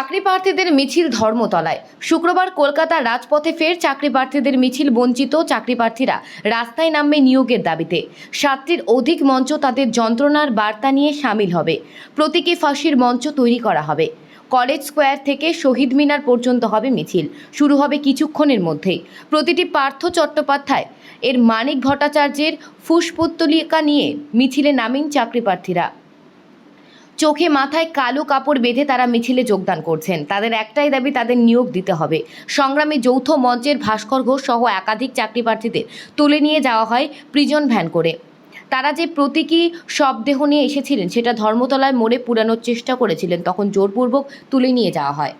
চাকরি প্রার্থীদের মিছিল ধর্মতলায়। শুক্রবার কলকাতার রাজপথে ফের চাকরি প্রার্থীদের মিছিল। বঞ্চিত চাকরি প্রার্থীরা রাস্তায় নামবে নিয়োগের দাবিতে। 7টির অধিক মঞ্চ তাদের যন্ত্রণার বার্তা নিয়ে সামিল হবে। প্রতীকী ফাঁসির মঞ্চ তৈরি করা হবে। কলেজ স্কোয়ার থেকে শহীদ মিনার পর্যন্ত হবে মিছিল। শুরু হবে কিছুক্ষণের মধ্যেই। প্রতিটি পার্থ চট্টোপাধ্যায় এর মানিক ভট্টাচার্যের ফুসপুত্তলিকা নিয়ে মিছিলে নামেন চাকরি প্রার্থীরা। চোখে মাথায় কালো কাপড় বেঁধে তারা মিছিলে যোগদান করছেন। তাদের একটাই দাবি, তাদের নিয়োগ দিতে হবে। সংগ্রামী যৌথ মঞ্চের ভাস্কর ঘোষ সহ একাধিক চাকরি প্রার্থীদের তুলে নিয়ে যাওয়া হয় প্রিজন ভ্যান করে। তারা যে প্রতীকী শবদেহ নিয়ে এসেছিলেন সেটা ধর্মতলায় মোড়ে পুরানোর চেষ্টা করেছিলেন, তখন জোরপূর্বক তুলে নিয়ে যাওয়া হয়।